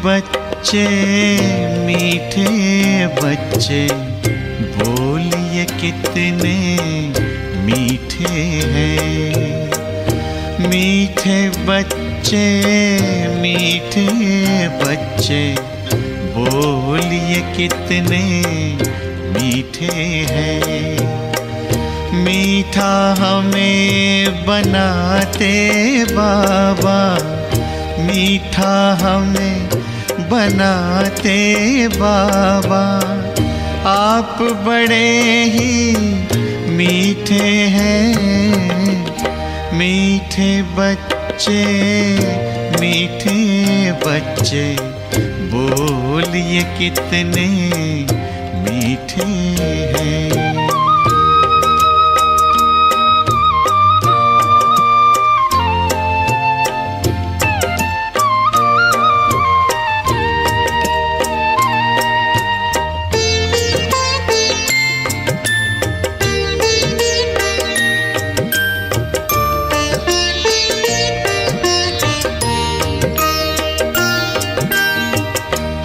बच्चे मीठे बच्चे, बोलिए कितने मीठे हैं। मीठे बच्चे मीठे बच्चे, बोलिए कितने मीठे हैं। मीठा हमें बनाते बाबा, मीठा हमें बनाते बाबा, आप बड़े ही मीठे हैं। मीठे बच्चे मीठे बच्चे, बोलिए कितने मीठे हैं।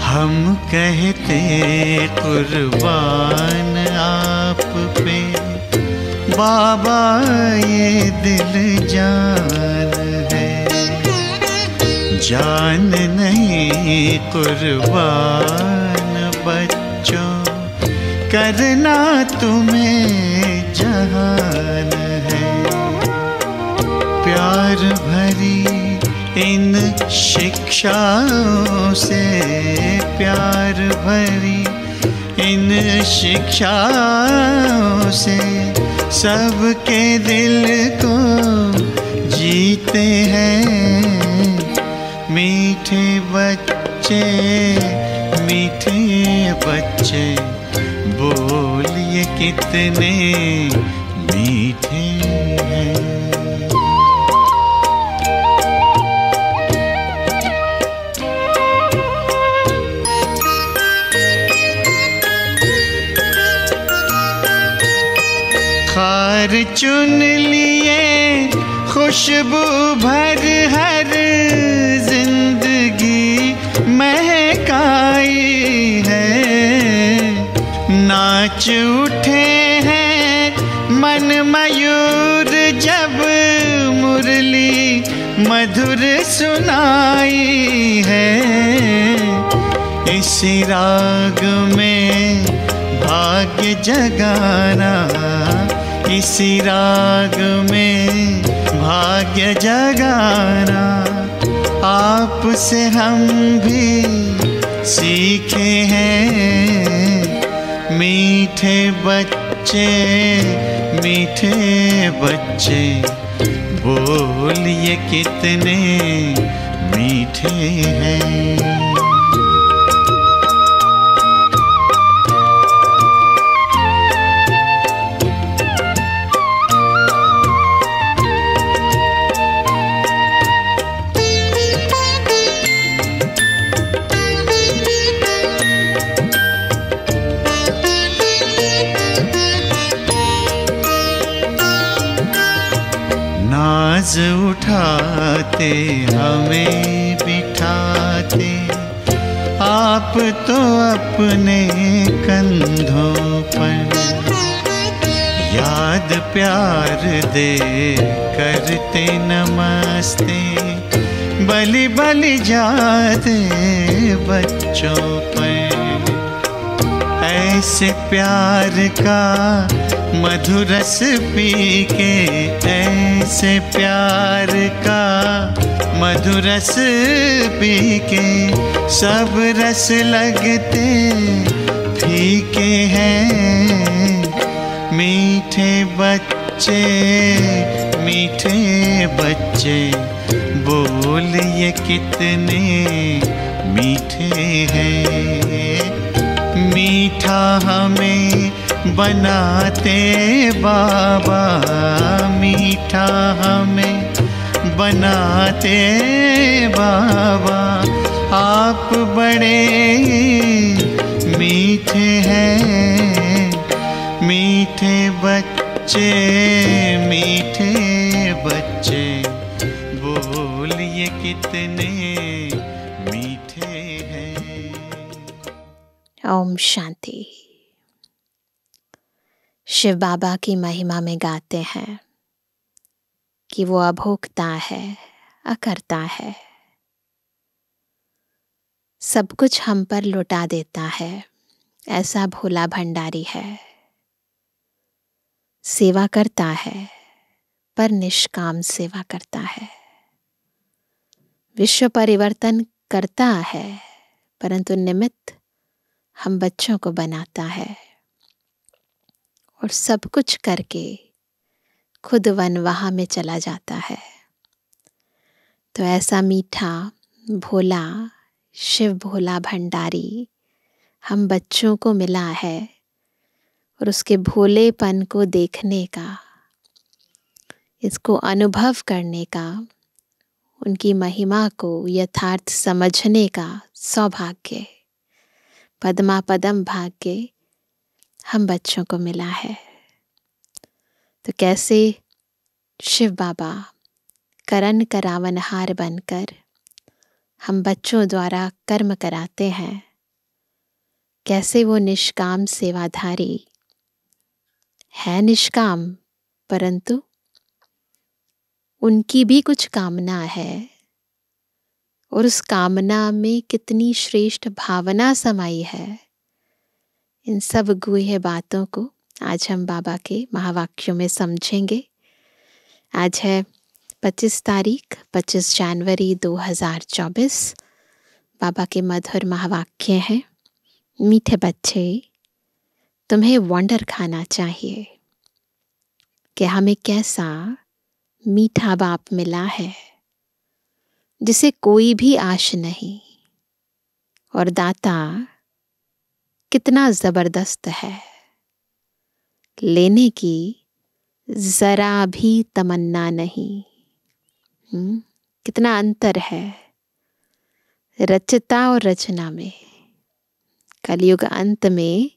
हम कहते कुर्बान आप पे बाबा, ये दिल जान है। जान नहीं कुर्बान बच्चों, करना तुम्हें जहान है। प्यार भरी इन शिक्षाओं से, प्यार भरी इन शिक्षाओं से, सबके दिल को जीते हैं। मीठे बच्चे मीठे बच्चे, बोलिए कितने मीठे हैं। हार चुन लिए खुशबू भर हर जिंदगी महकाई है। नाच उठे हैं मन मयूर जब मुरली मधुर सुनाई है। इसी राग में भाग्य जगाना, इसी राग में भाग्य जगाना, आपसे हम भी सीखे हैं। मीठे बच्चे मीठे बच्चे, बोलिए कितने मीठे हैं। नाज उठाते हमें बिठाते, आप तो अपने कंधों पर। याद प्यार दे करते नमस्ते, बलि बलि जाते बच्चों पर। ऐसे प्यार का मधुरस पी के, ऐसे प्यार का मधुरस पी के, सब रस लगते फीके हैं। मीठे बच्चे मीठे बच्चे, बोलिए कितने मीठे हैं। मीठा हमें बनाते बाबा, मीठा हमें बनाते बाबा, आप बड़े मीठे हैं। मीठे बच्चे मीठे बच्चे, बोलिए कितने मीठे हैं। ओम शांति। शिव बाबा की महिमा में गाते हैं कि वो अभोक्ता है, अकर्ता है, सब कुछ हम पर लुटा देता है, ऐसा भोला भंडारी है। सेवा करता है पर निष्काम सेवा करता है। विश्व परिवर्तन करता है परंतु निमित्त हम बच्चों को बनाता है, और सब कुछ करके खुद वनवाह में चला जाता है। तो ऐसा मीठा भोला शिव भोला भंडारी हम बच्चों को मिला है, और उसके भोलेपन को देखने का, इसको अनुभव करने का, उनकी महिमा को यथार्थ समझने का सौभाग्य, पद्मा पदम भाग्य हम बच्चों को मिला है। तो कैसे शिव बाबा करण करावनहार बनकर हम बच्चों द्वारा कर्म कराते हैं, कैसे वो निष्काम सेवाधारी है, निष्काम परंतु उनकी भी कुछ कामना है, और उस कामना में कितनी श्रेष्ठ भावना समाई है। इन सब गुह्य बातों को आज हम बाबा के महावाक्यों में समझेंगे। आज है 25 तारीख 25 जनवरी 2024। बाबा के मधुर महावाक्य हैं। मीठे बच्चे, तुम्हें वंडर खाना चाहिए कि हमें कैसा मीठा बाप मिला है, जिसे कोई भी आश नहीं, और दाता कितना जबरदस्त है, लेने की जरा भी तमन्ना नहीं। कितना अंतर है रचता और रचना में। कलयुग अंत में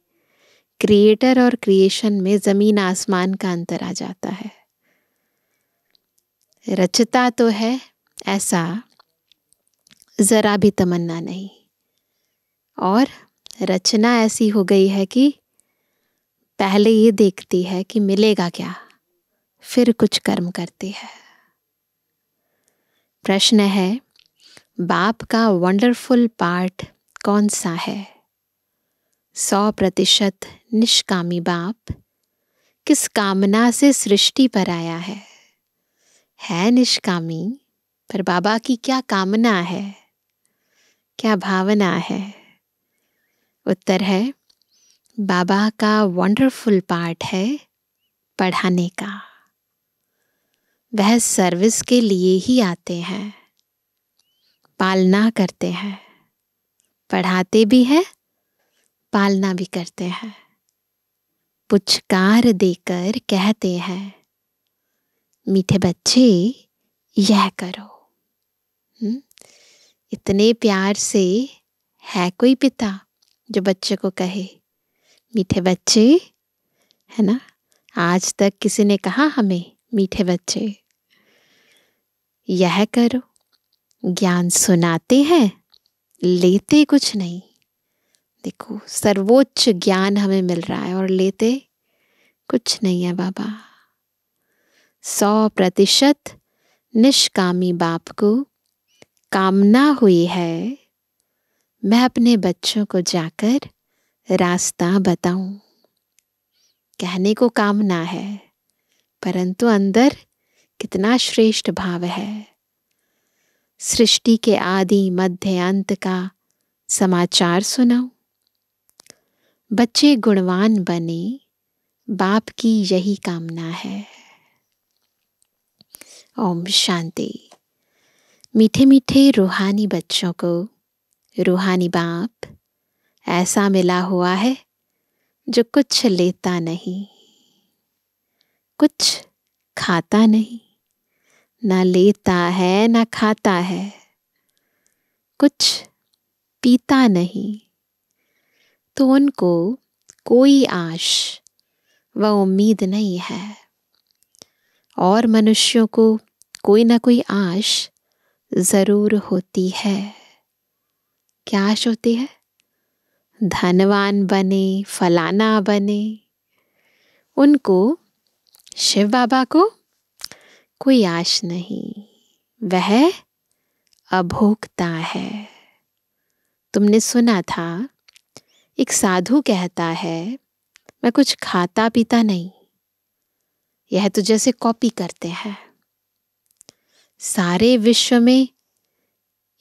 क्रिएटर और क्रिएशन में जमीन आसमान का अंतर आ जाता है। रचता तो है, ऐसा जरा भी तमन्ना नहीं, और रचना ऐसी हो गई है कि पहले ये देखती है कि मिलेगा क्या, फिर कुछ कर्म करती है। प्रश्न है, बाप का वंडरफुल पार्ट कौन सा है? 100% निष्कामी बाप किस कामना से सृष्टि पर आया है निष्कामी, पर बाबा की क्या कामना है, क्या भावना है? उत्तर है, बाबा का वंडरफुल पार्ट है पढ़ाने का। वह सर्विस के लिए ही आते हैं, पालना करते हैं, पढ़ाते भी हैं, पालना भी करते हैं। पुचकार देकर कहते हैं, मीठे बच्चे यह करो। इतने प्यार से है कोई पिता जो बच्चे को कहे मीठे बच्चे, है ना? आज तक किसी ने कहा हमें मीठे बच्चे यह करो? ज्ञान सुनाते हैं, लेते कुछ नहीं। देखो, सर्वोच्च ज्ञान हमें मिल रहा है और लेते कुछ नहीं है बाबा। 100% निष्कामी बाप को कामना हुई है, मैं अपने बच्चों को जाकर रास्ता बताऊं। कहने को कामना है, परंतु अंदर कितना श्रेष्ठ भाव है। सृष्टि के आदि मध्य अंत का समाचार सुनाऊं। बच्चे गुणवान बने, बाप की यही कामना है। ओम शांति। मीठे मीठे रूहानी बच्चों को रूहानी बाप ऐसा मिला हुआ है जो कुछ लेता नहीं, कुछ खाता नहीं, ना लेता है ना खाता है, कुछ पीता नहीं। तो उनको कोई आश व उम्मीद नहीं है, और मनुष्यों को कोई ना कोई आश जरूर होती है। क्या आश होती है? धनवान बने, फलाना बने, उनको, शिव बाबा को कोई आश नहीं। वह अभोक्ता है। तुमने सुना था, एक साधु कहता है, मैं कुछ खाता पीता नहीं। यह तो जैसे कॉपी करते हैं। सारे विश्व में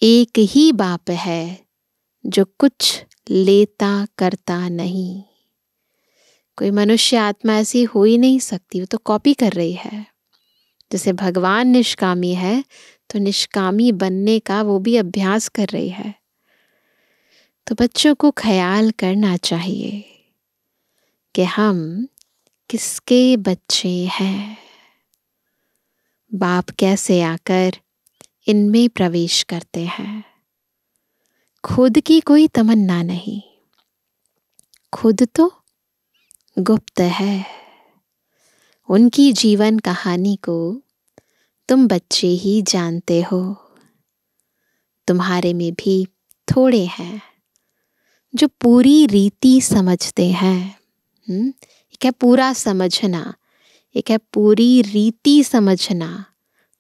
एक ही बाप है जो कुछ लेता करता नहीं। कोई मनुष्य आत्मा ऐसी हो ही नहीं सकती, वो तो कॉपी कर रही है। जैसे भगवान निष्कामी है तो निष्कामी बनने का वो भी अभ्यास कर रही है। तो बच्चों को ख्याल करना चाहिए कि हम किसके बच्चे हैं। बाप कैसे आकर इनमें प्रवेश करते हैं। खुद की कोई तमन्ना नहीं, खुद तो गुप्त है। उनकी जीवन कहानी को तुम बच्चे ही जानते हो। तुम्हारे में भी थोड़े हैं जो पूरी रीति समझते हैं। एक है पूरा समझना, एक है पूरी रीति समझना।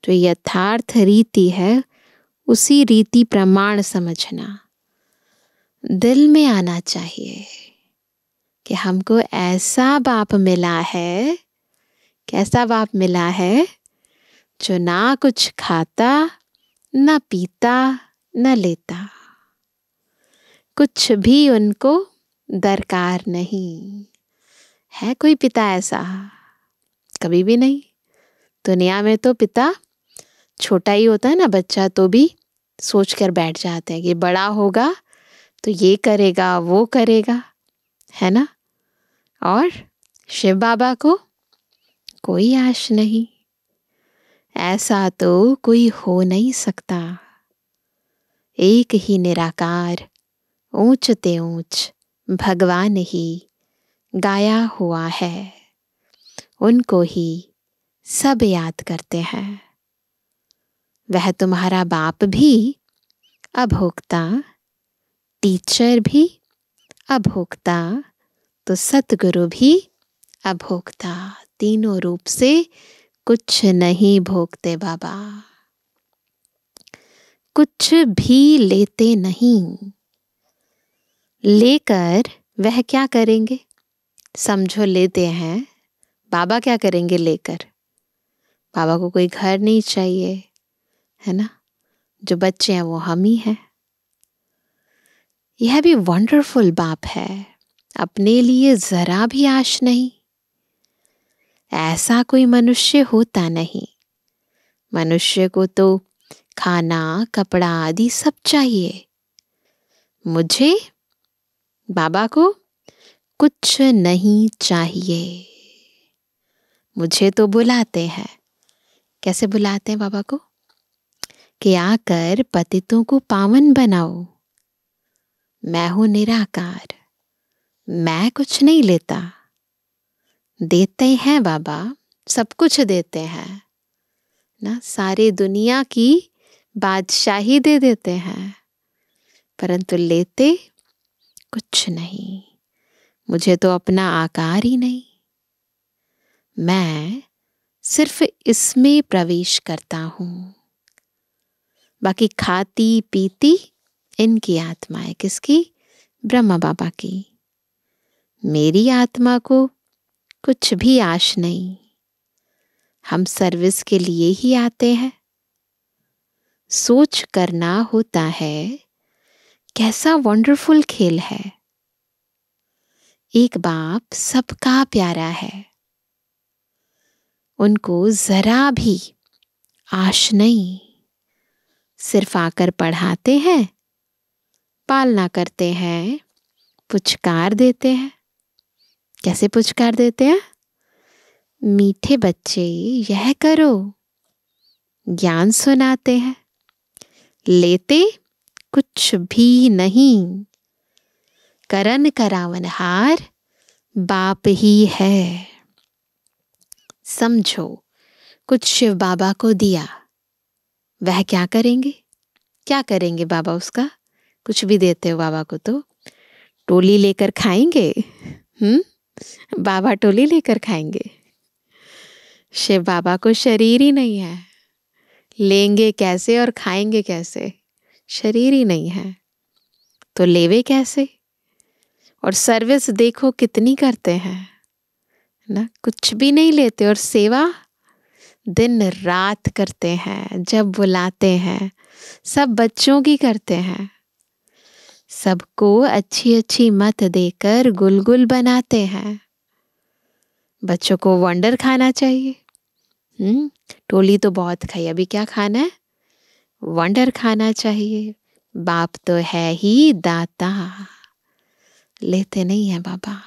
जो यथार्थ रीति है उसी रीति प्रमाण समझना। दिल में आना चाहिए कि हमको ऐसा बाप मिला है, कैसा बाप मिला है जो ना कुछ खाता, ना पीता, ना लेता। कुछ भी उनको दरकार नहीं है। कोई पिता ऐसा कभी भी नहीं। दुनिया में तो पिता छोटा ही होता है ना, बच्चा तो भी सोच कर बैठ जाते हैं कि बड़ा होगा तो ये करेगा, वो करेगा, है ना। और शिव बाबा को कोई आश नहीं। ऐसा तो कोई हो नहीं सकता। एक ही निराकार, ऊंच ते ऊंच भगवान ही गाया हुआ है। उनको ही सब याद करते हैं। वह तुम्हारा बाप भी अभोक्ता, टीचर भी अभोक्ता, तो सतगुरु भी अभोक्ता। तीनों रूप से कुछ नहीं भोगते बाबा। कुछ भी लेते नहीं। लेकर वह क्या करेंगे? समझो लेते हैं, बाबा क्या करेंगे लेकर? बाबा को कोई घर नहीं चाहिए, है ना। जो बच्चे हैं वो हम ही हैं। यह भी वंडरफुल बाप है। अपने लिए जरा भी आश नहीं। ऐसा कोई मनुष्य होता नहीं। मनुष्य को तो खाना, कपड़ा आदि सब चाहिए। मुझे, बाबा को कुछ नहीं चाहिए। मुझे तो बुलाते हैं। कैसे बुलाते हैं बाबा को? कि आकर पतितों को पावन बनाओ। मैं हूं निराकार, मैं कुछ नहीं लेता। देते हैं बाबा, सब कुछ देते हैं ना। सारी दुनिया की बादशाही दे देते हैं, परंतु लेते कुछ नहीं। मुझे तो अपना आकार ही नहीं। मैं सिर्फ इसमें प्रवेश करता हूं। बाकी खाती पीती इनकी आत्मा है। किसकी? ब्रह्मा बाबा की। मेरी आत्मा को कुछ भी आश नहीं। हम सर्विस के लिए ही आते हैं। सोच करना होता है कैसा वंडरफुल खेल है। एक बाप सबका प्यारा है। उनको जरा भी आश नहीं। सिर्फ आकर पढ़ाते हैं, पालना करते हैं, पुचकार देते हैं। कैसे पुचकार देते हैं? मीठे बच्चे यह करो, ज्ञान सुनाते हैं। लेते कुछ भी नहीं। करन करावनहार बाप ही है। समझो, कुछ शिव बाबा को दिया, वह क्या करेंगे? क्या करेंगे बाबा उसका? कुछ भी देते हो बाबा को तो टोली लेकर खाएंगे? बाबा टोली लेकर खाएंगे? शिव बाबा को शरीर ही नहीं है, लेंगे कैसे और खाएंगे कैसे? शरीर ही नहीं है तो लेवे कैसे? और सर्विस देखो कितनी करते हैं ना, कुछ भी नहीं लेते और सेवा दिन रात करते हैं। जब बुलाते हैं सब बच्चों की करते हैं, सबको अच्छी अच्छी मत देकर गुलगुल बनाते हैं। बच्चों को वंडर खाना चाहिए। टोली तो बहुत खाई, अभी क्या खाना है? वंडर खाना चाहिए। बाप तो है ही दाता, लेते नहीं है बाबा,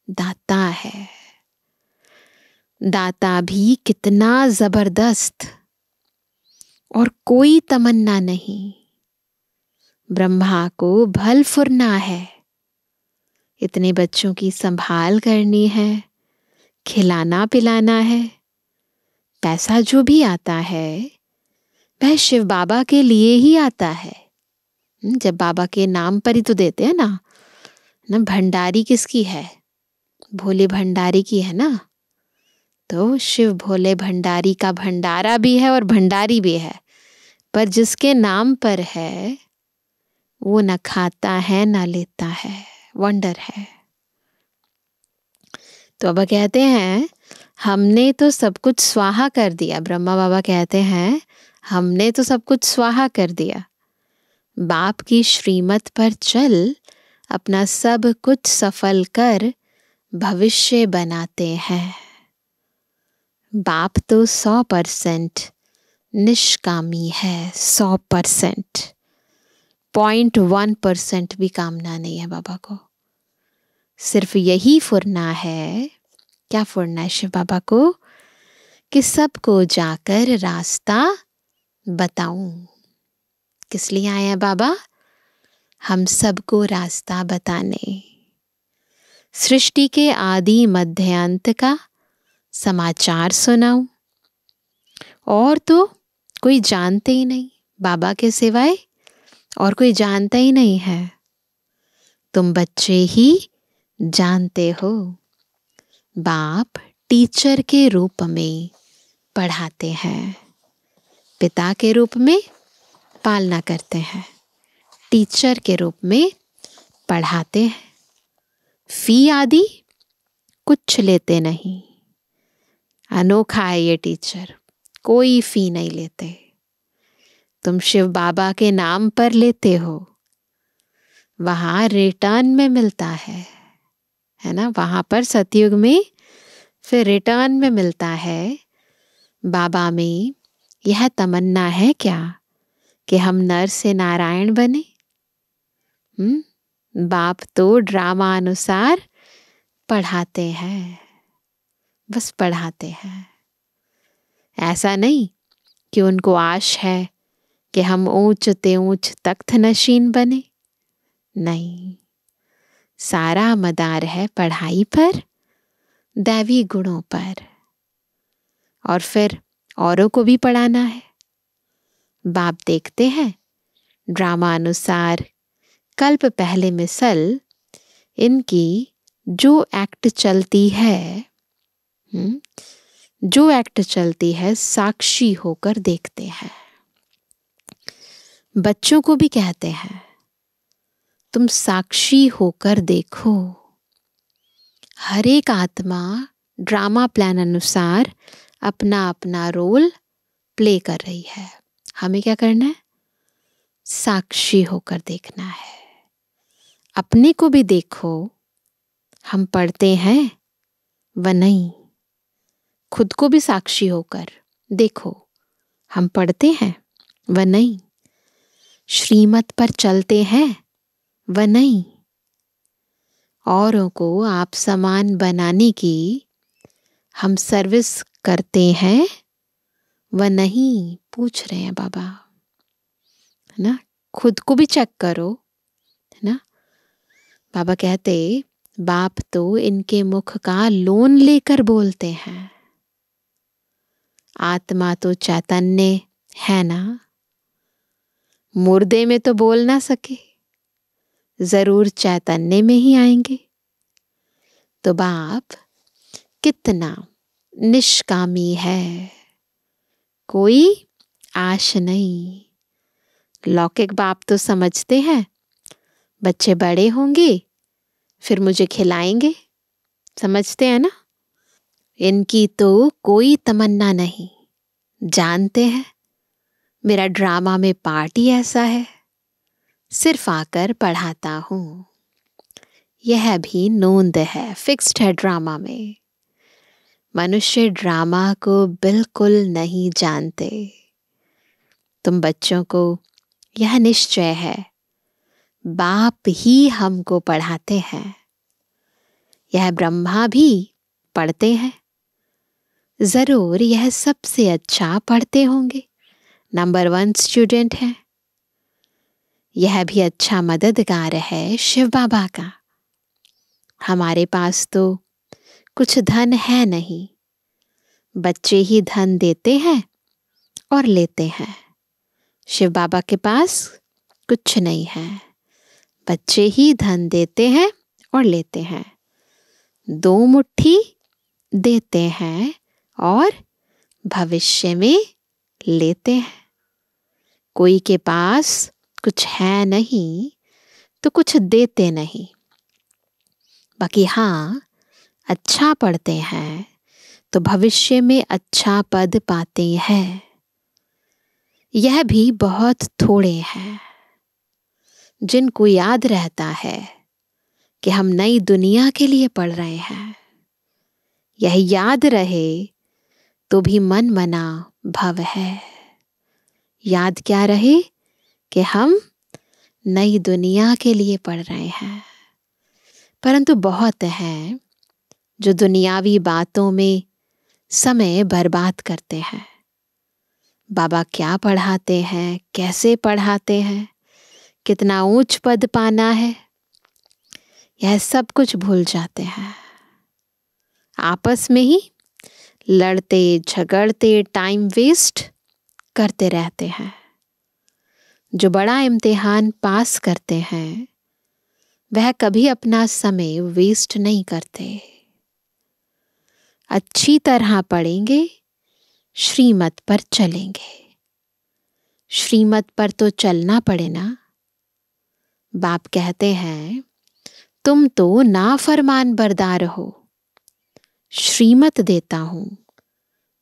दाता है। दाता भी कितना जबरदस्त, और कोई तमन्ना नहीं। ब्रह्मा को भल फुरना है, इतने बच्चों की संभाल करनी है, खिलाना पिलाना है। पैसा जो भी आता है वह शिव बाबा के लिए ही आता है। जब बाबा के नाम पर ही तो देते हैं ना। भंडारी किसकी है? भोले भंडारी की है ना। तो शिव भोले भंडारी का भंडारा भी है और भंडारी भी है, पर जिसके नाम पर है वो न खाता है न लेता है, वंडर है। तो अब कहते हैं हमने तो सब कुछ स्वाहा कर दिया। ब्रह्मा बाबा कहते हैं हमने तो सब कुछ स्वाहा कर दिया, बाप की श्रीमत पर चल, अपना सब कुछ सफल कर भविष्य बनाते हैं। बाप तो 100% निष्कामी है, 100%। 0.1% भी कामना नहीं है बाबा को। सिर्फ यही फुरना है। क्या फुरना है शिव बाबा को? कि सबको जाकर रास्ता बताऊं। किस लिए आए हैं बाबा? हम सबको रास्ता बताने। सृष्टि के आदि मध्य अंत का समाचार सुनाऊं। और तो कोई जानते ही नहीं, बाबा के सिवाय और कोई जानता ही नहीं है। तुम बच्चे ही जानते हो। बाप टीचर के रूप में पढ़ाते हैं, पिता के रूप में पालना करते हैं, टीचर के रूप में पढ़ाते हैं। फी आदि कुछ लेते नहीं। अनोखा है ये टीचर, कोई फी नहीं लेते। तुम शिव बाबा के नाम पर लेते हो, वहां रिटर्न में मिलता है ना। वहां पर सतयुग में फिर रिटर्न में मिलता है। बाबा में यह तमन्ना है क्या कि हम नर से नारायण बने? बाप तो ड्रामा अनुसार पढ़ाते हैं, बस पढ़ाते हैं। ऐसा नहीं कि उनको आश है कि हम ऊंच ते ऊंच तख्त नशीन बने। नहीं, सारा मदार है पढ़ाई पर, दैवी गुणों पर, और फिर औरों को भी पढ़ाना है। बाप देखते हैं ड्रामा अनुसार कल्प पहले मिसल इनकी जो एक्ट चलती है, जो एक्ट चलती है साक्षी होकर देखते हैं। बच्चों को भी कहते हैं तुम साक्षी होकर देखो। हर एक आत्मा ड्रामा प्लान अनुसार अपना अपना रोल प्ले कर रही है। हमें क्या करना है? साक्षी होकर देखना है। अपने को भी देखो, हम पढ़ते हैं व नहीं। खुद को भी साक्षी होकर देखो, हम पढ़ते हैं व नहीं। श्रीमत पर चलते हैं व नहीं। औरों को आप समान बनाने की हम सर्विस करते हैं व नहीं। पूछ रहे हैं बाबा, है ना। खुद को भी चेक करो, है ना। बाबा कहते बाप तो इनके मुख का लोन लेकर बोलते हैं। आत्मा तो चैतन्य है ना, मुर्दे में तो बोल ना सके, जरूर चैतन्य में ही आएंगे। तो बाप कितना निष्कामी है, कोई आश नहीं। लौकिक बाप तो समझते हैं बच्चे बड़े होंगे फिर मुझे खिलाएंगे, समझते हैं ना। इनकी तो कोई तमन्ना नहीं, जानते हैं मेरा ड्रामा में पार्ट ही ऐसा है, सिर्फ आकर पढ़ाता हूं। यह भी नोंद है, फिक्स्ड है ड्रामा में। मनुष्य ड्रामा को बिल्कुल नहीं जानते। तुम बच्चों को यह निश्चय है बाप ही हमको पढ़ाते हैं। यह ब्रह्मा भी पढ़ते हैं, जरूर यह सबसे अच्छा पढ़ते होंगे, नंबर 1 स्टूडेंट है। यह भी अच्छा मददगार है शिव बाबा का। हमारे पास तो कुछ धन है नहीं, बच्चे ही धन देते हैं और लेते हैं। शिव बाबा के पास कुछ नहीं है, बच्चे ही धन देते हैं और लेते हैं। 2 मुट्ठी देते हैं और भविष्य में लेते हैं। कोई के पास कुछ है नहीं तो कुछ देते नहीं। बाकी हाँ, अच्छा पढ़ते हैं तो भविष्य में अच्छा पद पाते हैं। यह भी बहुत थोड़े हैं जिनको याद रहता है कि हम नई दुनिया के लिए पढ़ रहे हैं। यह याद रहे तो भी मन मना भव है। याद क्या रहे कि हम नई दुनिया के लिए पढ़ रहे हैं। परंतु बहुत हैं जो दुनियावी बातों में समय बर्बाद करते हैं। बाबा क्या पढ़ाते हैं, कैसे पढ़ाते हैं, कितना ऊंच पद पाना है, यह सब कुछ भूल जाते हैं। आपस में ही लड़ते झगड़ते टाइम वेस्ट करते रहते हैं। जो बड़ा इम्तिहान पास करते हैं वह कभी अपना समय वेस्ट नहीं करते। अच्छी तरह पढ़ेंगे, श्रीमत पर चलेंगे। श्रीमत पर तो चलना पड़े ना। बाप कहते हैं तुम तो नाफरमान बरदार हो, श्रीमत देता हूं,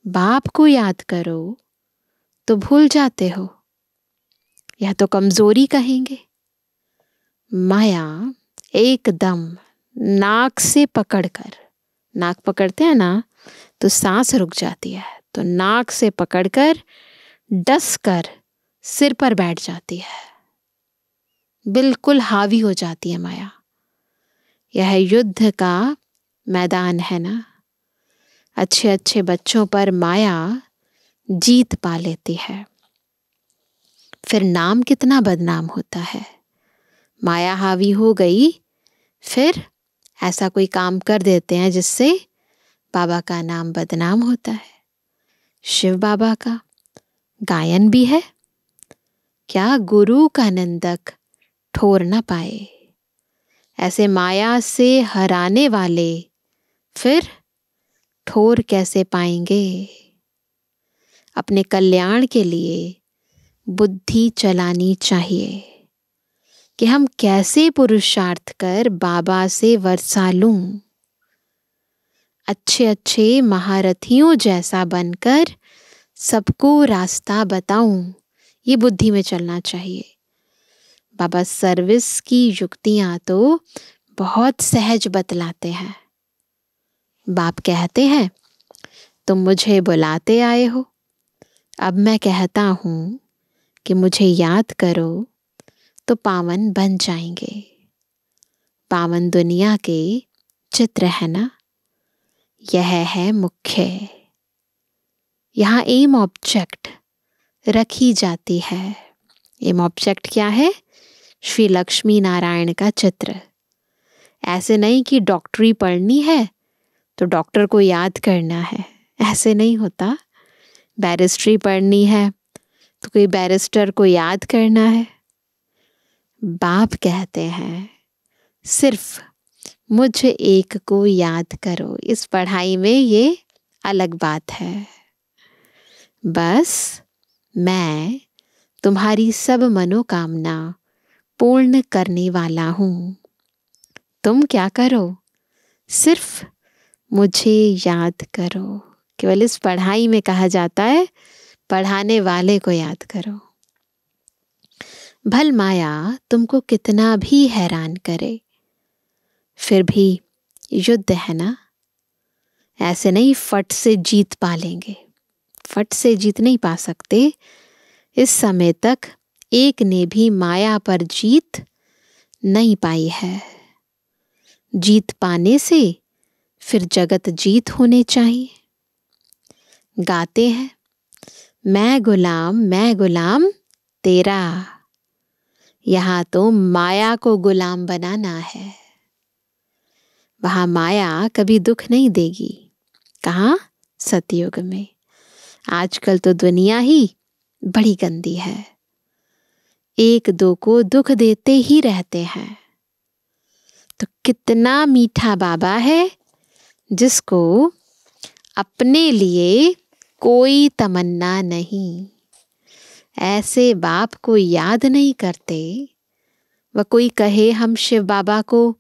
बाप को याद करो तो भूल जाते हो। यह तो कमजोरी कहेंगे। माया एकदम नाक से पकड़कर, नाक पकड़ते हैं ना तो सांस रुक जाती है, तो नाक से पकड़कर डस कर सिर पर बैठ जाती है, बिल्कुल हावी हो जाती है माया। यह युद्ध का मैदान है ना। अच्छे अच्छे बच्चों पर माया जीत पा लेती है, फिर नाम कितना बदनाम होता है। माया हावी हो गई, फिर ऐसा कोई काम कर देते हैं जिससे बाबा का नाम बदनाम होता है। शिव बाबा का गायन भी है, क्या गुरु का निंदक ठोर न पाए। ऐसे माया से हराने वाले फिर ठोर कैसे पाएंगे। अपने कल्याण के लिए बुद्धि चलानी चाहिए कि हम कैसे पुरुषार्थ कर बाबा से वर्षा लूं। अच्छे अच्छे महारथियों जैसा बनकर सबको रास्ता बताऊं, ये बुद्धि में चलना चाहिए। बाबा सर्विस की युक्तियां तो बहुत सहज बतलाते हैं। बाप कहते हैं तुम मुझे बुलाते आए हो, अब मैं कहता हूं कि मुझे याद करो तो पावन बन जाएंगे। पावन दुनिया के चित्र है ना, यह है मुख्य। यहाँ एम ऑब्जेक्ट रखी जाती है। एम ऑब्जेक्ट क्या है? श्री लक्ष्मी नारायण का चित्र। ऐसे नहीं कि डॉक्टरी पढ़नी है तो डॉक्टर को याद करना है, ऐसे नहीं होता। बैरिस्ट्री पढ़नी है तो कोई बैरिस्टर को याद करना है। बाप कहते हैं सिर्फ मुझ एक को याद करो। इस पढ़ाई में ये अलग बात है। बस मैं तुम्हारी सब मनोकामना पूर्ण करने वाला हूँ। तुम क्या करो, सिर्फ मुझे याद करो। केवल इस पढ़ाई में कहा जाता है पढ़ाने वाले को याद करो। भल माया तुमको कितना भी हैरान करे, फिर भी युद्ध है ना। ऐसे नहीं फट से जीत पा लेंगे, फट से जीत नहीं पा सकते। इस समय तक एक ने भी माया पर जीत नहीं पाई है। जीत पाने से फिर जगत जीत होने चाहिए। गाते हैं मैं गुलाम तेरा। यहाँ तो माया को गुलाम बनाना है। वहाँ माया कभी दुख नहीं देगी। कहाँ? सतयुग में। आजकल तो दुनिया ही बड़ी गंदी है, एक दो को दुख देते ही रहते हैं। तो कितना मीठा बाबा है जिसको अपने लिए कोई तमन्ना नहीं। ऐसे बाप को याद नहीं करते। वह कोई कहे हम शिव बाबा को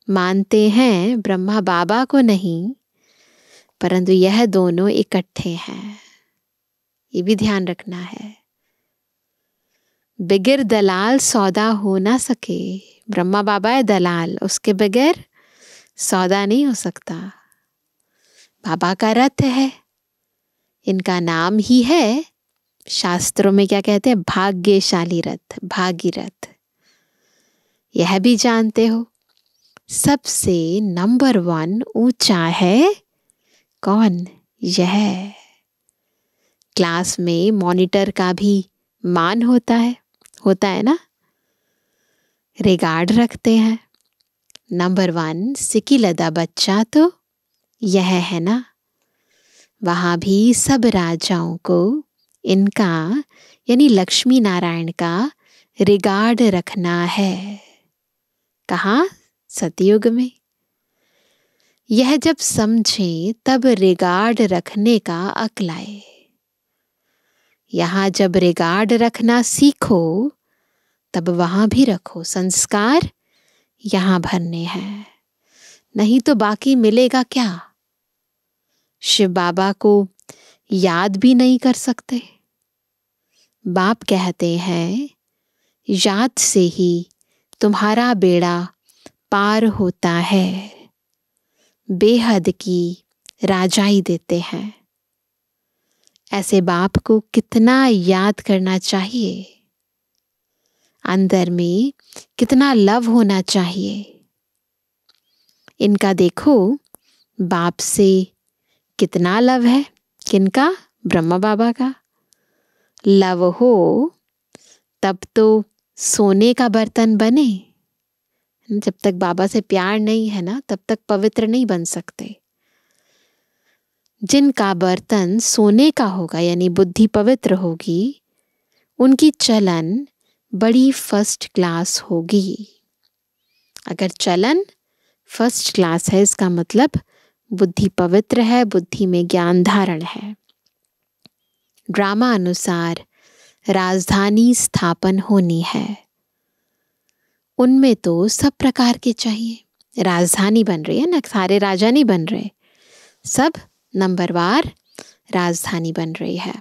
मानते हैं, ब्रह्मा बाबा को नहीं, परंतु यह दोनों इकट्ठे हैं। ये भी ध्यान रखना है। बगैर दलाल सौदा हो ना सके। ब्रह्मा बाबा है दलाल, उसके बगैर सौदा नहीं हो सकता। बाबा का रथ है, इनका नाम ही है, शास्त्रों में क्या कहते हैं, भाग्यशाली रथ, भागीरथ। यह भी जानते हो सबसे नंबर 1 ऊंचा है कौन? यह। क्लास में मॉनिटर का भी मान होता है ना, रिगार्ड रखते हैं। नंबर 1 सिकिलदा बच्चा तो यह है ना। वहाँ भी सब राजाओं को इनका यानी लक्ष्मी नारायण का रिगार्ड रखना है। कहाँ? सतयुग में। यह जब समझे तब रिगार्ड रखने का अक्ल आए। यहाँ जब रिगार्ड रखना सीखो तब वहाँ भी रखो। संस्कार यहाँ भरने हैं, नहीं तो बाकी मिलेगा क्या? शिव बाबा को याद भी नहीं कर सकते। बाप कहते हैं याद से ही तुम्हारा बेड़ा पार होता है। बेहद की राजाई देते हैं। ऐसे बाप को कितना याद करना चाहिए, अंदर में कितना लव होना चाहिए। इनका देखो बाप से कितना लव है। किनका? ब्रह्मा बाबा का। लव हो तब तो सोने का बर्तन बने। जब तक बाबा से प्यार नहीं है ना, तब तक पवित्र नहीं बन सकते। जिनका बर्तन सोने का होगा यानी बुद्धि पवित्र होगी, उनकी चलन बड़ी फर्स्ट क्लास होगी। अगर चलन फर्स्ट क्लास है, इसका मतलब बुद्धि पवित्र है, बुद्धि में ज्ञान धारण है। ड्रामा अनुसार राजधानी स्थापन होनी है। उनमें तो सब प्रकार के चाहिए। राजधानी बन रही है ना, सारे राजा नहीं बन रहे, सब नंबरवार राजधानी बन रही है।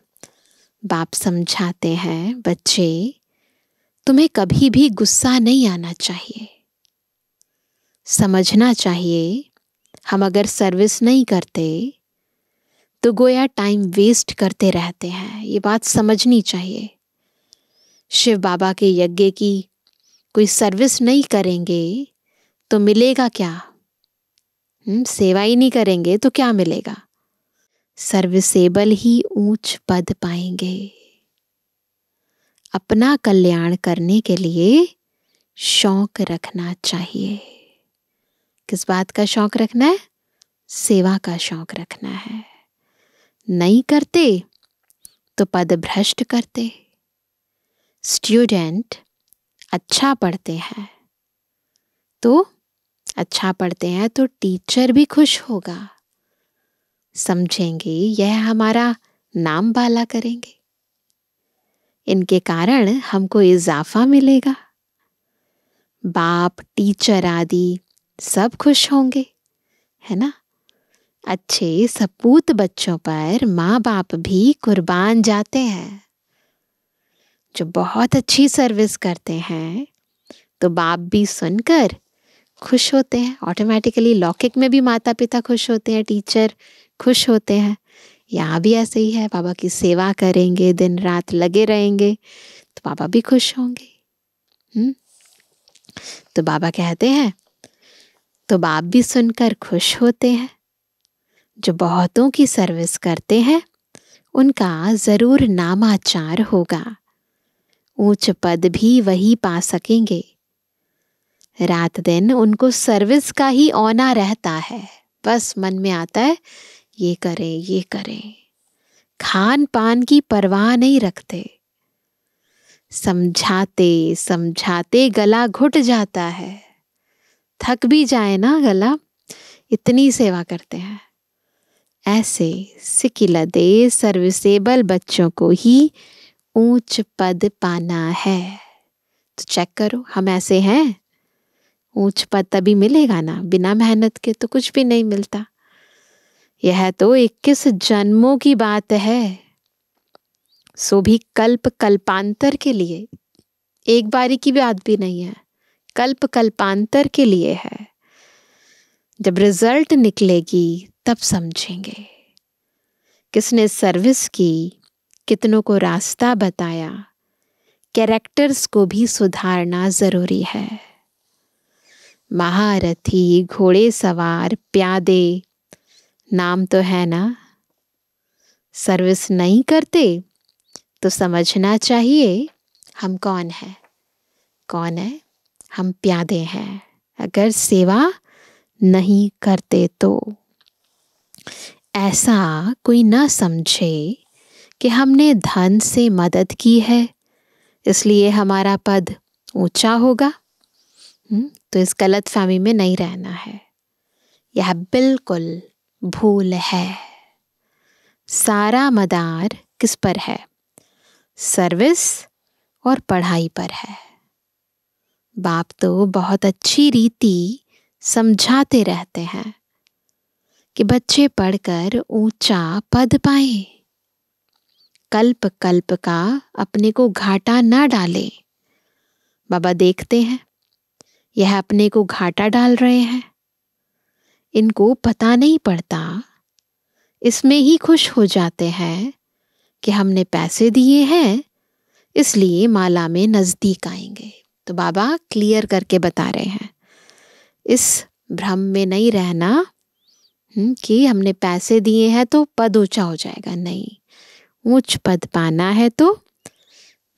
बाप समझाते हैं बच्चे तुम्हें कभी भी गुस्सा नहीं आना चाहिए। समझना चाहिए हम अगर सर्विस नहीं करते तो गोया टाइम वेस्ट करते रहते हैं। ये बात समझनी चाहिए। शिव बाबा के यज्ञ की कोई सर्विस नहीं करेंगे तो मिलेगा क्या? सेवा ही नहीं करेंगे तो क्या मिलेगा? सर्विसेबल ही ऊंच पद पाएंगे। अपना कल्याण करने के लिए शौक रखना चाहिए। किस बात का शौक रखना है? सेवा का शौक रखना है। नहीं करते तो पद भ्रष्ट करते। स्टूडेंट अच्छा पढ़ते हैं तो टीचर भी खुश होगा, समझेंगे यह हमारा नाम बाला करेंगे, इनके कारण हमको इजाफा मिलेगा। बाप, टीचर आदि सब खुश होंगे, है ना। अच्छे सपूत बच्चों पर माँ बाप भी कुर्बान जाते हैं। जो बहुत अच्छी सर्विस करते हैं तो बाप भी सुनकर खुश होते हैं। ऑटोमेटिकली लौकिक में भी माता पिता खुश होते हैं, टीचर खुश होते हैं। यहाँ भी ऐसे ही है, बाबा की सेवा करेंगे, दिन रात लगे रहेंगे तो बाबा भी खुश होंगे। तो बाबा कहते हैं तो बाप भी सुनकर खुश होते हैं। जो बहुतों की सर्विस करते हैं उनका जरूर नामाचार होगा, ऊंच पद भी वही पा सकेंगे। रात दिन उनको सर्विस का ही औना रहता है, बस मन में आता है ये करें ये करें, खान पान की परवाह नहीं रखते। समझाते समझाते गला घुट जाता है, थक भी जाए ना गला, इतनी सेवा करते हैं। ऐसे सिकिलदे सर्विसेबल बच्चों को ही ऊंच पद पाना है। तो चेक करो, हम ऐसे हैं। ऊंच पद तभी मिलेगा ना, बिना मेहनत के तो कुछ भी नहीं मिलता। यह तो 21 जन्मों की बात है, सो भी कल्प कल्पांतर के लिए, एक बारी की बात भी नहीं है, कल्प कल्पांतर के लिए है। जब रिजल्ट निकलेगी तब समझेंगे किसने सर्विस की, कितनों को रास्ता बताया। कैरेक्टर्स को भी सुधारना जरूरी है। महारथी, घोड़े सवार, प्यादे नाम तो है ना, सर्विस नहीं करते तो समझना चाहिए हम कौन है, हम प्यादे हैं, अगर सेवा नहीं करते तो। ऐसा कोई ना समझे कि हमने धन से मदद की है इसलिए हमारा पद ऊंचा होगा। तो इस गलत फहमी में नहीं रहना है, यह बिल्कुल भूल है। सारा मदार किस पर है? सर्विस और पढ़ाई पर है। बाप तो बहुत अच्छी रीति समझाते रहते हैं कि बच्चे पढ़कर ऊंचा पद पाएं, कल्प कल्प का अपने को घाटा ना डालें। बाबा देखते हैं यह अपने को घाटा डाल रहे हैं, इनको पता नहीं पड़ता, इसमें ही खुश हो जाते हैं कि हमने पैसे दिए हैं इसलिए माला में नजदीक आएंगे। तो बाबा क्लियर करके बता रहे हैं, इस भ्रम में नहीं रहना कि हमने पैसे दिए हैं तो पद ऊंचा हो जाएगा। नहीं, ऊंच पद पाना है तो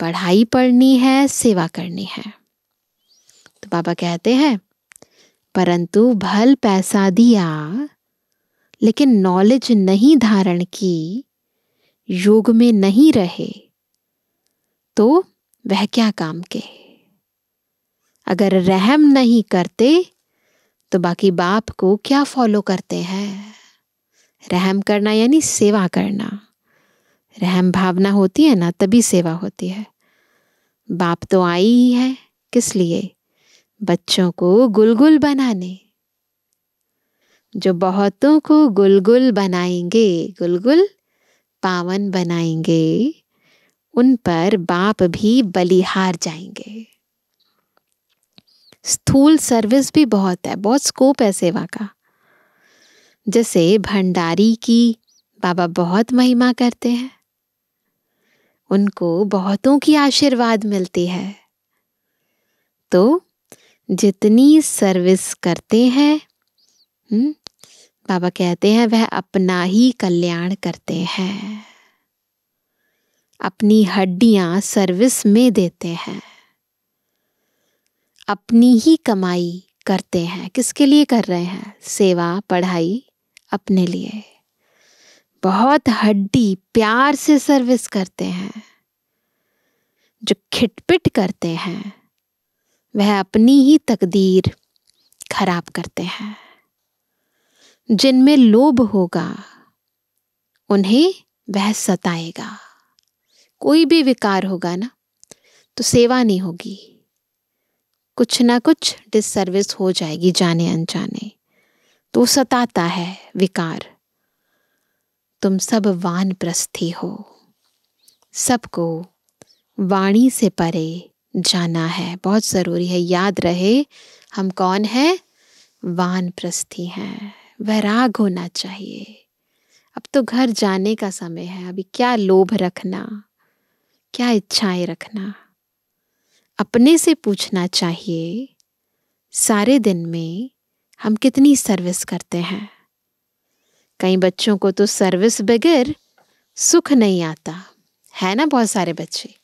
पढ़ाई पढ़नी है, सेवा करनी है। तो बाबा कहते हैं परंतु भल पैसा दिया लेकिन नॉलेज नहीं धारण की, योग में नहीं रहे तो वह क्या काम के। अगर रहम नहीं करते तो बाकी बाप को क्या फॉलो करते हैं। रहम करना यानी सेवा करना, रहम भावना होती है ना तभी सेवा होती है। बाप तो आई ही है किस लिए? बच्चों को गुलगुल बनाने। जो बहुतों को गुलगुल बनाएंगे, गुलगुल पावन बनाएंगे, उन पर बाप भी बलिहार जाएंगे। स्थूल सर्विस भी बहुत है, बहुत स्कोप है सेवा का। जैसे भंडारी की बाबा बहुत महिमा करते हैं, उनको बहुतों की आशीर्वाद मिलती है। तो जितनी सर्विस करते हैं बाबा कहते हैं वह अपना ही कल्याण करते हैं, अपनी हड्डियां सर्विस में देते हैं, अपनी ही कमाई करते हैं। किसके लिए कर रहे हैं? सेवा पढ़ाई अपने लिए। बहुत हड्डी प्यार से सर्विस करते हैं। जो खिटपिट करते हैं वह अपनी ही तकदीर खराब करते हैं। जिनमें लोभ होगा उन्हें वह सताएगा। कोई भी विकार होगा ना तो सेवा नहीं होगी, कुछ ना कुछ डिससर्विस हो जाएगी जाने अनजाने। तो सताता है विकार। तुम सब वानप्रस्थी हो, सबको वाणी से परे जाना है। बहुत जरूरी है, याद रहे हम कौन हैं, वानप्रस्थी हैं। वैराग होना चाहिए। अब तो घर जाने का समय है, अभी क्या लोभ रखना, क्या इच्छाएं रखना। अपने से पूछना चाहिए, सारे दिन में हम कितनी सर्विस करते हैं। कई बच्चों को तो सर्विस बगैर सुख नहीं आता है ना। बहुत सारे बच्चे,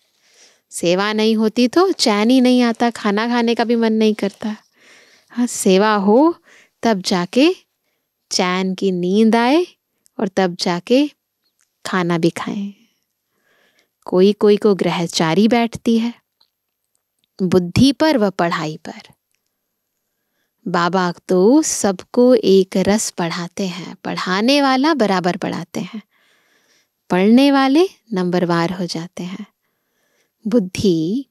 सेवा नहीं होती तो चैन ही नहीं आता, खाना खाने का भी मन नहीं करता। हाँ, सेवा हो तब जाके चैन की नींद आए और तब जाके खाना भी खाएं। कोई कोई को ग्रहचारी बैठती है, बुद्धि पर व पढ़ाई पर। बाबा तो सबको एक रस पढ़ाते हैं, पढ़ाने वाला बराबर पढ़ाते हैं, पढ़ने वाले नंबरवार हो जाते हैं। बुद्धि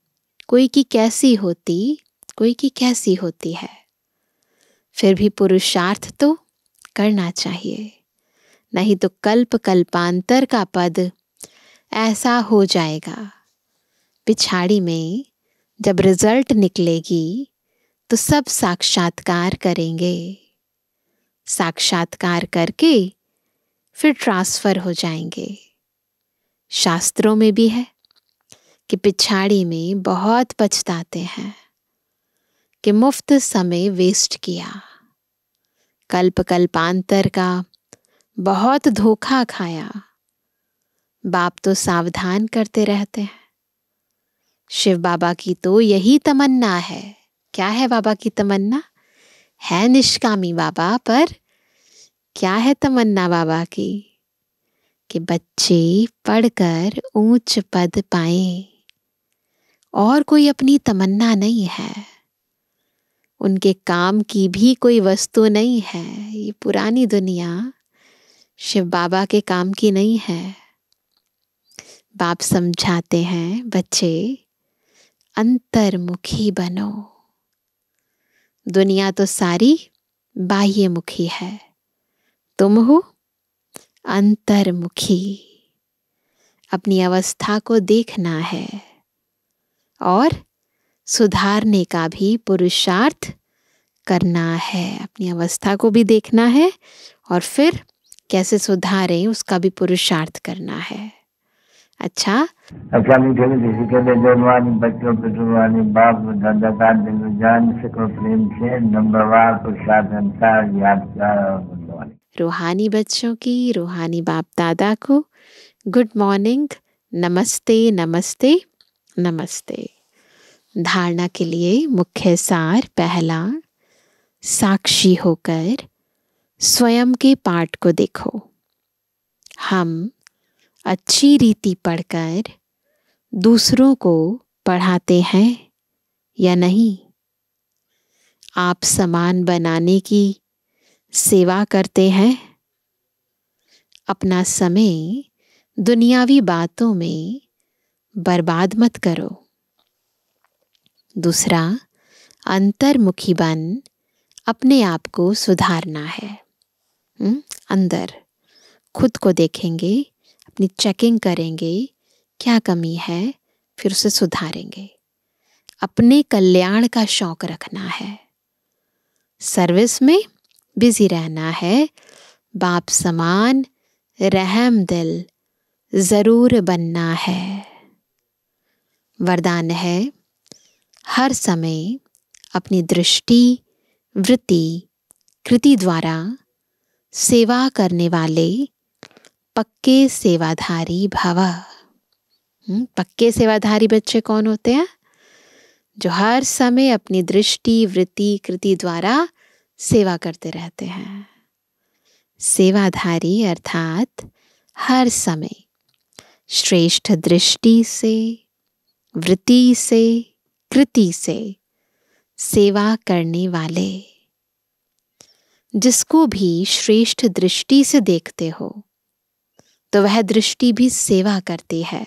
कोई की कैसी होती, कोई की कैसी होती है, फिर भी पुरुषार्थ तो करना चाहिए, नहीं तो कल्प कल्पांतर का पद ऐसा हो जाएगा। पिछाड़ी में जब रिजल्ट निकलेगी तो सब साक्षात्कार करेंगे, साक्षात्कार करके फिर ट्रांसफर हो जाएंगे। शास्त्रों में भी है कि पिछाड़ी में बहुत पछताते हैं कि मुफ्त समय वेस्ट किया, कल्प कल्पांतर का बहुत धोखा खाया। बाप तो सावधान करते रहते हैं। शिव बाबा की तो यही तमन्ना है। क्या है बाबा की तमन्ना? है निष्कामी बाबा, पर क्या है तमन्ना बाबा की? कि बच्चे पढ़कर ऊंच पद पाएं। और कोई अपनी तमन्ना नहीं है, उनके काम की भी कोई वस्तु नहीं है। ये पुरानी दुनिया शिव बाबा के काम की नहीं है। बाप समझाते हैं, बच्चे अंतर्मुखी बनो। दुनिया तो सारी बाह्यमुखी है, तुम हो अंतर्मुखी। अपनी अवस्था को देखना है और सुधारने का भी पुरुषार्थ करना है। अपनी अवस्था को भी देखना है और फिर कैसे सुधारें उसका भी पुरुषार्थ करना है। अच्छा मीठे किसी के लिए जवानी बच्चों पे जुबानी बाप दादा का दिल जान सको प्रेम से नंबरवार पुरुषार्थ अनुसार याद। रूहानी बच्चों की, रूहानी बाप दादा को गुड मॉर्निंग, नमस्ते नमस्ते नमस्ते। धारणा के लिए मुख्य सार पहला, साक्षी होकर स्वयं के पाठ को देखो। हम अच्छी रीति पढ़कर दूसरों को पढ़ाते हैं या नहीं? आप समान बनाने की सेवा करते हैं? अपना समय दुनियावी बातों में बर्बाद मत करो। दूसरा, अंतर्मुखी बन अपने आप को सुधारना है। अंदर खुद को देखेंगे, अपनी चेकिंग करेंगे, क्या कमी है, फिर उसे सुधारेंगे। अपने कल्याण का शौक रखना है, सर्विस में बिजी रहना है। बाप समान रहम दिल जरूर बनना है। वरदान है, हर समय अपनी दृष्टि, वृत्ति, कृति द्वारा सेवा करने वाले पक्के सेवाधारी भव। पक्के सेवाधारी बच्चे कौन होते हैं? जो हर समय अपनी दृष्टि, वृत्ति, कृति द्वारा सेवा करते रहते हैं। सेवाधारी अर्थात हर समय श्रेष्ठ दृष्टि से, वृत्ति से, कृति से सेवा करने वाले। जिसको भी श्रेष्ठ दृष्टि से देखते हो तो वह दृष्टि भी सेवा करती है।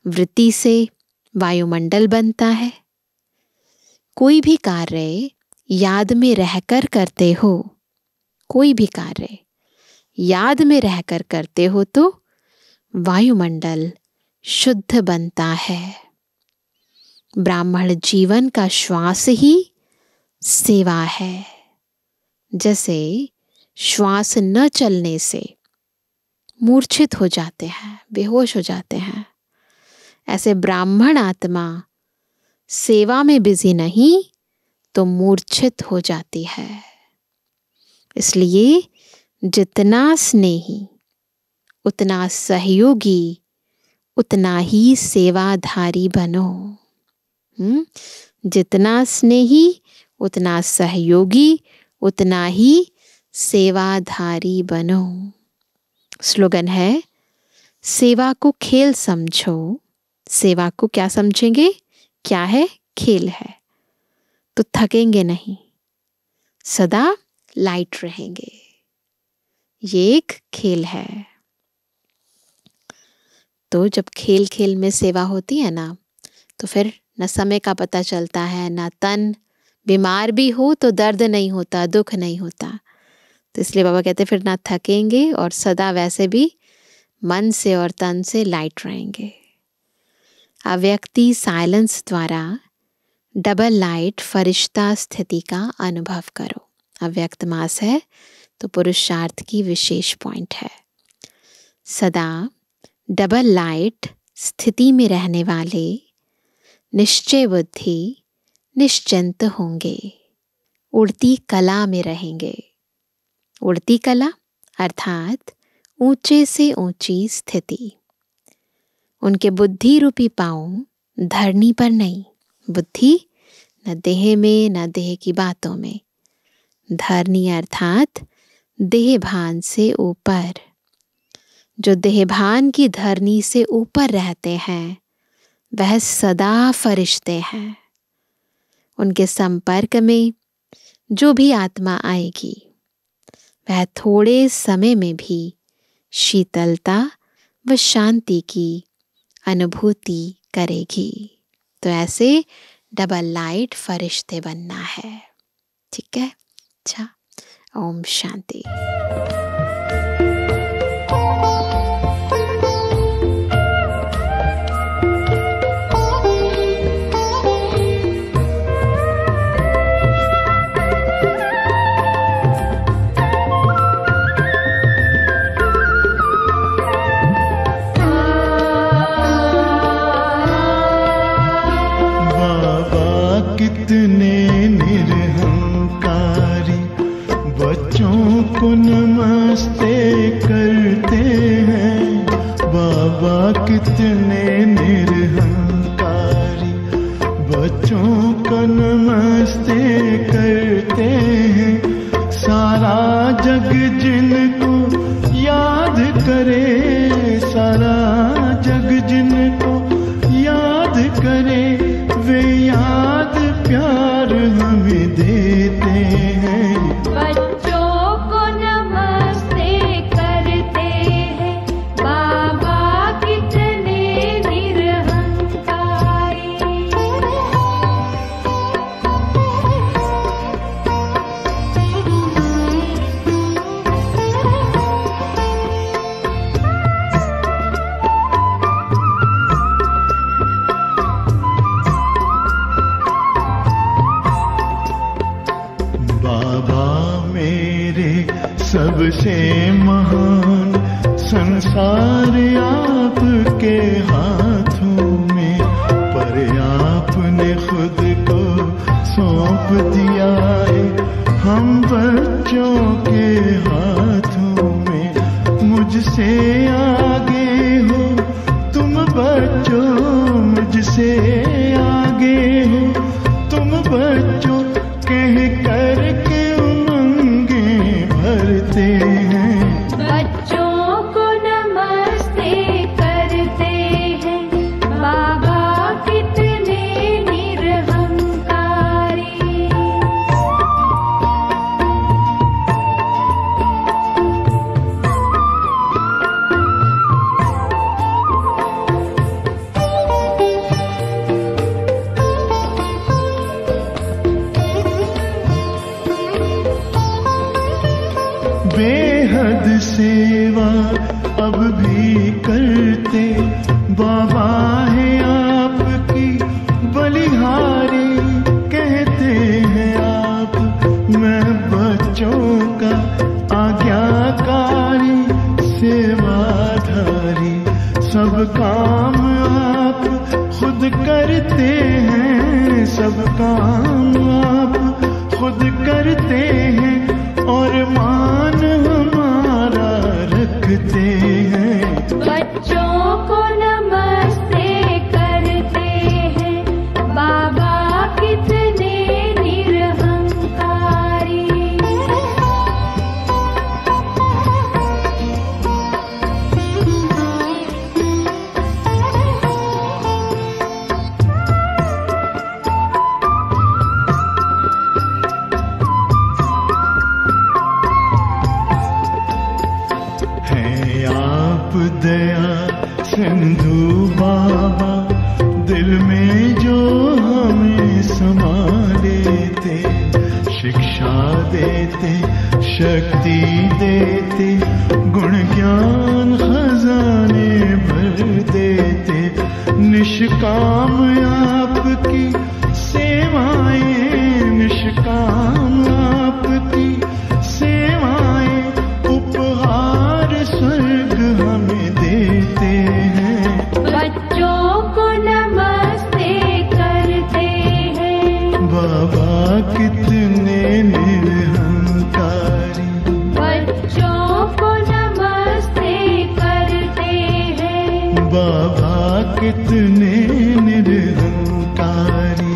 वृत्ति से वायुमंडल बनता है। कोई भी कार्य याद में रहकर करते हो, कोई भी कार्य याद में रहकर करते हो तो वायुमंडल शुद्ध बनता है। ब्राह्मण जीवन का श्वास ही सेवा है। जैसे श्वास न चलने से मूर्छित हो जाते हैं, बेहोश हो जाते हैं, ऐसे ब्राह्मण आत्मा सेवा में बिजी नहीं तो मूर्छित हो जाती है। इसलिए जितना स्नेही उतना सहयोगी उतना ही सेवाधारी बनो। जितना स्नेही उतना सहयोगी उतना ही सेवाधारी बनो। स्लोगन है, सेवा को खेल समझो। सेवा को क्या समझेंगे? क्या है? खेल है। तो थकेंगे नहीं, सदा लाइट रहेंगे। ये एक खेल है। तो जब खेल खेल में सेवा होती है ना, तो फिर न समय का पता चलता है, न तन। बीमार भी हो तो दर्द नहीं होता, दुख नहीं होता। तो इसलिए बाबा कहते फिर ना थकेंगे और सदा वैसे भी मन से और तन से लाइट रहेंगे। अव्यक्ति साइलेंस द्वारा डबल लाइट फरिश्ता स्थिति का अनुभव करो। अव्यक्त मास है तो पुरुषार्थ की विशेष पॉइंट है। सदा डबल लाइट स्थिति में रहने वाले निश्चय बुद्धि निश्चिंत होंगे, उड़ती कला में रहेंगे। उड़ती कला अर्थात ऊंचे से ऊंची स्थिति। उनके बुद्धि रूपी पांव धरनी पर नहीं, बुद्धि न देह में न देह की बातों में। धरनी अर्थात देह भान से ऊपर। जो देह भान की धरनी से ऊपर रहते हैं वह सदा फरिश्ते हैं। उनके संपर्क में जो भी आत्मा आएगी वह थोड़े समय में भी शीतलता व शांति की अनुभूति करेगी। तो ऐसे डबल लाइट फरिश्ते बनना है। ठीक है? अच्छा, ओम शांति। कितने निरहंकारी बच्चों को नमस्ते करते हैं। बाबा कितने निरहंकारी बच्चों को नमस्ते करते हैं। सारा जग जिनको याद करे, सारा जग जिनको याद करे, वे याद प्यार हमें देते हैं। बच्चों को नमस्ते करते हैं, बाबा कितने निरहंकारी। सबसे महान संसार आपके हाथों में, पर आपने खुद को सौंप दिया है हम बच्चों के हाथों में। मुझसे आगे हो तुम बच्चों, मुझसे आगे हो तुम बच्चों, कह कर के भरते हैं। बच्चों को नमस्ते करते हैं, बाबा कितने निरहंकारी। बेहद सेवा अब भी करते। बाबा है आपकी बलिहारी, कहते हैं आप मैं बच्चों का आज्ञाकारी, सेवाधारी। सब काम आप खुद करते हैं, सब काम आप खुद करते हैं, और मान हमारा रखते हैं। बच्चों को नमस्ते करते हैं, बाबा कितने निरहंकारी। दया सिंधु बाबा, दिल में जो हमें समा लेते, शिक्षा देते, शक्ति देते, गुण ज्ञान खजाने भर देते। निष्काम आपकी सेवाएं, निष्काम आपकी सेवाएं, उपहार स्वर्ग हमें देते हैं। बच्चों को नमस्ते करते हैं, बाबा कितने निरहंकारी। बच्चों को नमस्ते करते हैं, बाबा कितने निरहंकारी।